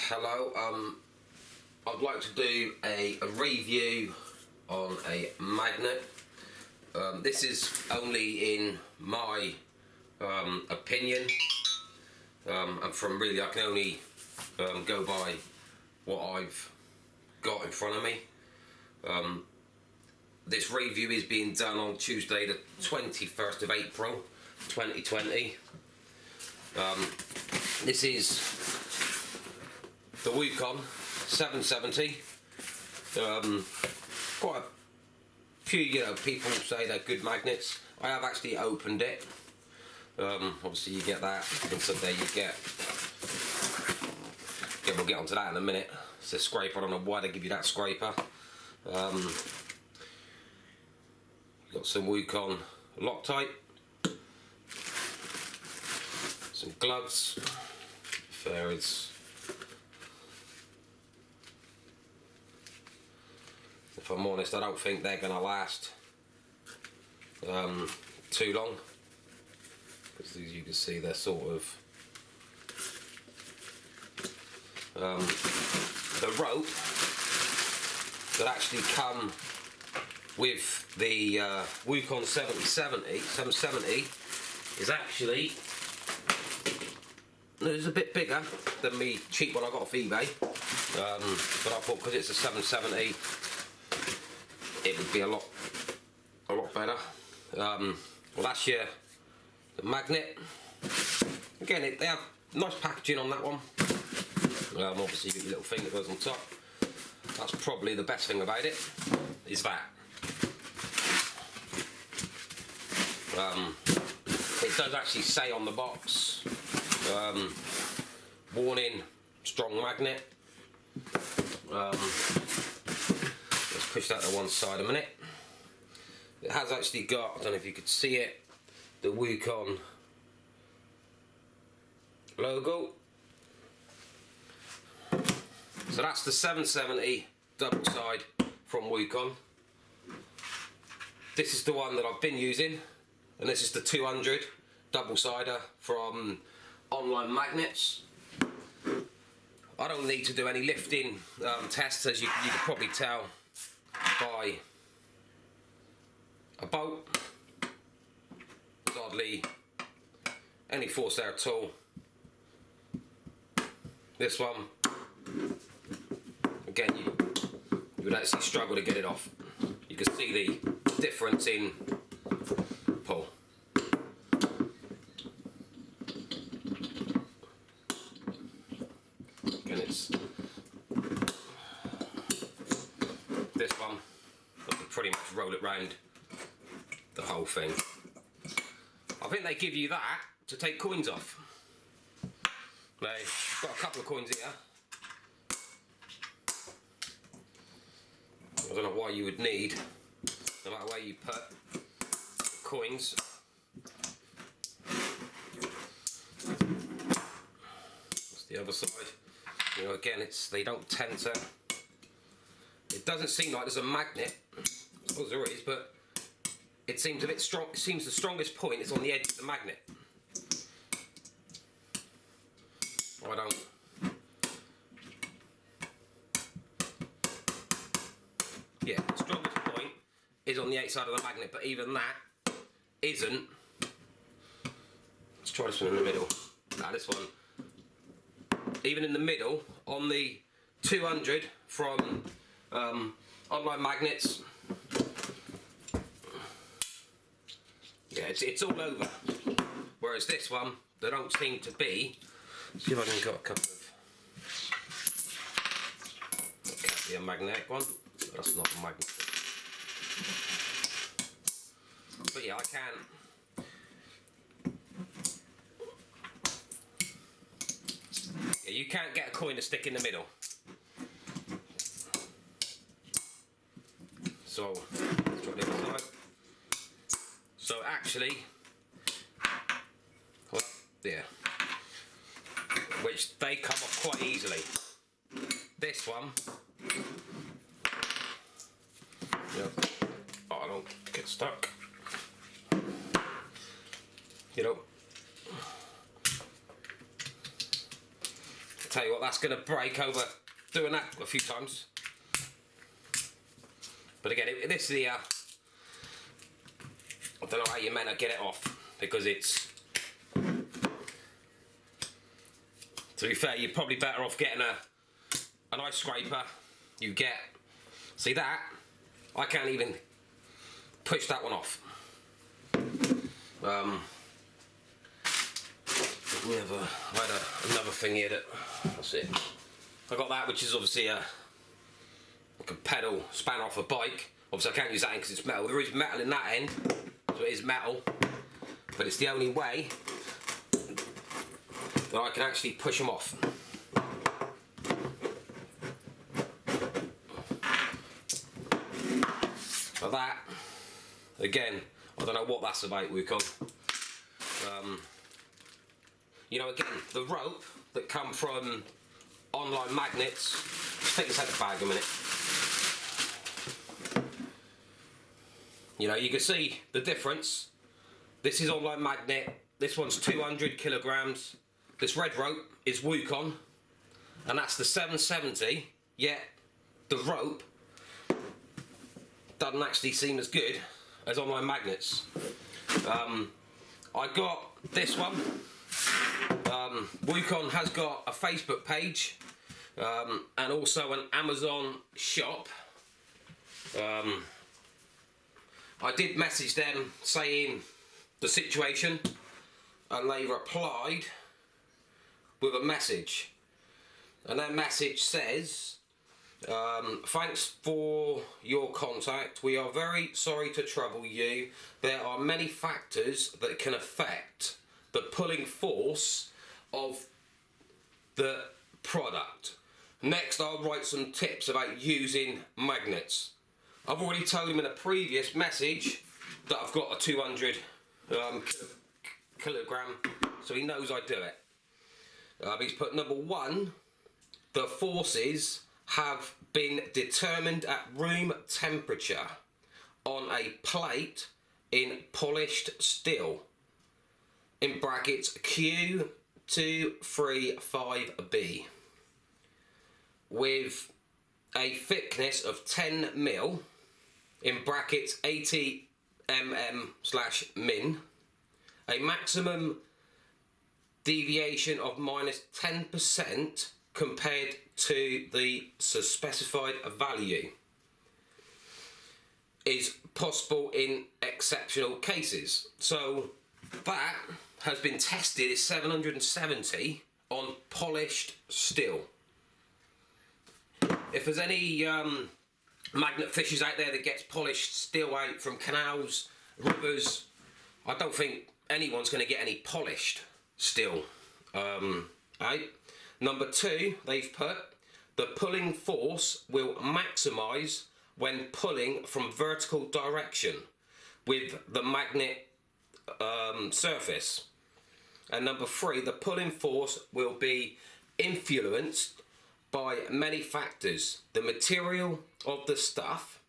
Hello, I'd like to do a review on a magnet. This is only in my opinion, and from really I can only go by what I've got in front of me. This review is being done on Tuesday the 21st of April 2020. This is the Wukong 770. Quite a few people say they're good magnets. I have actually opened it. Obviously you get that, and so there you get. Yeah, we'll get onto that in a minute. It's a scraper. I don't know why they give you that scraper. Got some Wukong Loctite, some gloves. There is. If I'm honest, I don't think they're going to last too long, because as you can see, they're sort of the rope that actually come with the Wukong 770 is actually it's a bit bigger than the cheap one I got off eBay, but I thought because it's a 770 it would be a lot better. Well, that's your magnet. Again, they have nice packaging on that one. Obviously you get your little thing that goes on top. That's probably the best thing about it, is that. It does actually say on the box, warning, strong magnet. Let's push that to one side a minute. It has actually got, I don't know if you could see it, the Wukong logo. So that's the 770 double side from Wukong. This is the one that I've been using, and this is the 200 double-sider from Online Magnets. I don't need to do any lifting tests, as you can probably tell by a bolt. There's hardly any force there at all. This one, again, you would actually struggle to get it off. You can see the difference in pull. Again, it's this one. I can pretty much roll it round the whole thing. I think they give you that to take coins off. They've got a couple of coins here. I don't know why you would need, no matter where you put coins. That's the other side. You know, again, they don't tend to. It doesn't seem like there's a magnet. I suppose there is, but it seems a bit strong. It seems the strongest point is on the edge of the magnet. I don't. Yeah, the strongest point is on the outside of the magnet, but even that isn't. Let's try this one in the middle. Nah, this one. Even in the middle, on the 200 from Online Magnets, yeah, it's all over. Whereas this one, they don't seem to be. Let's see if I can get a couple of. That can't be a magnetic one. That's not a magnet. But yeah, I can. Yeah, you can't get a coin to stick in the middle. So, let's try the other side. So actually, well, yeah, which they come off quite easily. This one, yep. Oh, I don't get stuck. You know, tell you what, that's going to break over doing that a few times. But again, this here, I don't know how you're meant to get it off, because it's, to be fair, you're probably better off getting an ice scraper. You get, see that? I can't even push that one off. I had another thing here that, that's it. I got that, which is obviously like a pedal span off a bike. Obviously I can't use that because it's metal. There is metal in that end, so it is metal, but it's the only way that I can actually push them off. Like that. Again, I don't know what that's about, wukong. You know, again, the rope that come from online magnets. Just take this out of the bag a minute. You know, you can see the difference. This is online magnet. This one's 200 kilograms. This red rope is wukong, and that's the 770. Yet the rope doesn't actually seem as good as online magnets. I got this one. Wukong has got a Facebook page and also an Amazon shop. I did message them saying the situation, and they replied with a message, and their message says, thanks for your contact. We are very sorry to trouble you. There are many factors that can affect the pulling force of the product. Next, I'll write some tips about using magnets. I've already told him in a previous message that I've got a 200 kilogram, so he knows I do it. He's put number 1, the forces have been determined at room temperature on a plate in polished steel, in brackets Q235B, with a thickness of 10 mil, in brackets 80 mm/min, a maximum deviation of minus 10% compared to the specified value is possible in exceptional cases. So that has been tested at 770 on polished steel. If there's any magnet fishers out there that gets polished steel out from canals, rivers, I don't think anyone's going to get any polished steel. Right? Number 2, they've put, the pulling force will maximise when pulling from vertical direction with the magnet surface. And number 3, the pulling force will be influenced by many factors. The material of the stuff,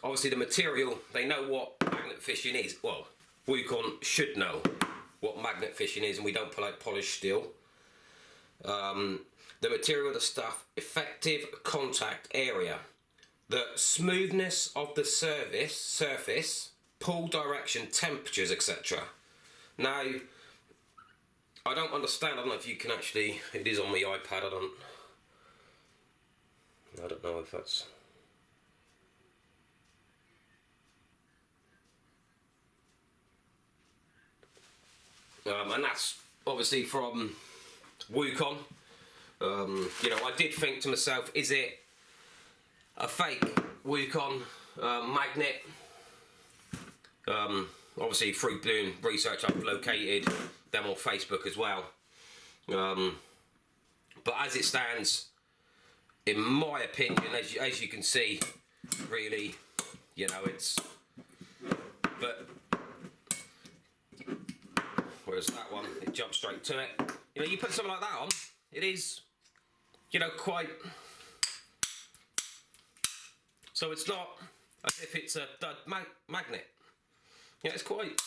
obviously the material, they know what magnet fishing is. Well, Wukong should know what magnet fishing is, and we don't pull out polished steel. The material of the stuff, effective contact area, the smoothness of the surface, pull direction, temperatures, etc. Now, I don't understand. I don't know if you can actually. It is on my iPad. I don't know if that's. And that's obviously from Wukong. You know, I did think to myself, is it a fake Wukong magnet? Obviously through doing research I've located them on Facebook as well. But as it stands, in my opinion, as you can see, really, you know, it's, but whereas that one, it jumps straight to it. You know, you put something like that on, it is, you know, quite, so it's not as if it's a dud magnet. Yeah, it's quite,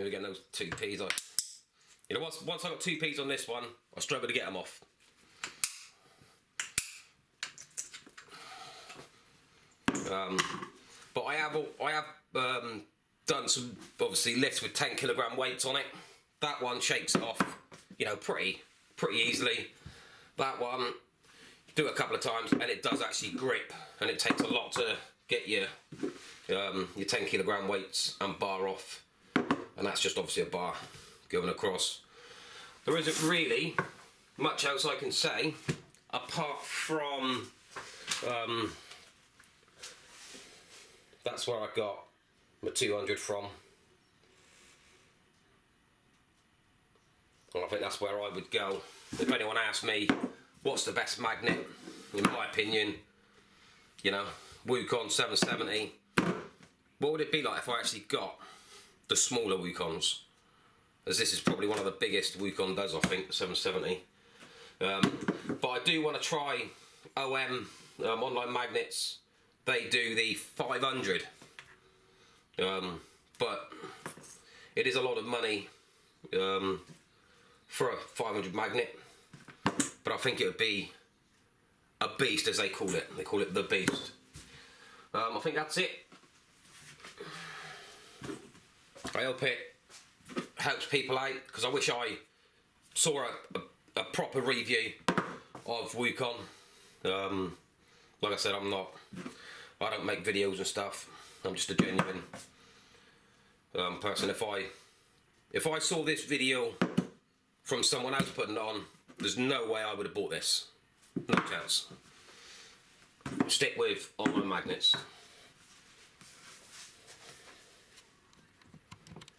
We're getting those 2Ps. You know, once I got 2Ps on this one, I struggled to get them off. But I have done some obviously lifts with 10 kilogram weights on it. That one shakes it off, you know, pretty easily. That one, do it a couple of times, and it does actually grip, and it takes a lot to get your 10 kilogram weights and bar off, and that's just obviously a bar going across. There isn't really much else I can say apart from that's where I got my 200 from. And I think that's where I would go. If anyone asked me what's the best magnet, in my opinion, you know, Wukong 770. What would it be like if I actually got the smaller Wukongs? As this is probably one of the biggest Wukong does, I think, the 770. But I do want to try OM online magnets. They do the 500. But it is a lot of money for a 500 magnet. But I think it would be a beast, as they call it. They call it the beast. I think that's it. I hope it helps people out, because I wish I saw a proper review of Wukong. Like I said, I don't make videos and stuff. I'm just a genuine person. If I saw this video from someone else putting it on, there's no way I would have bought this. No chance. Stick with online magnets.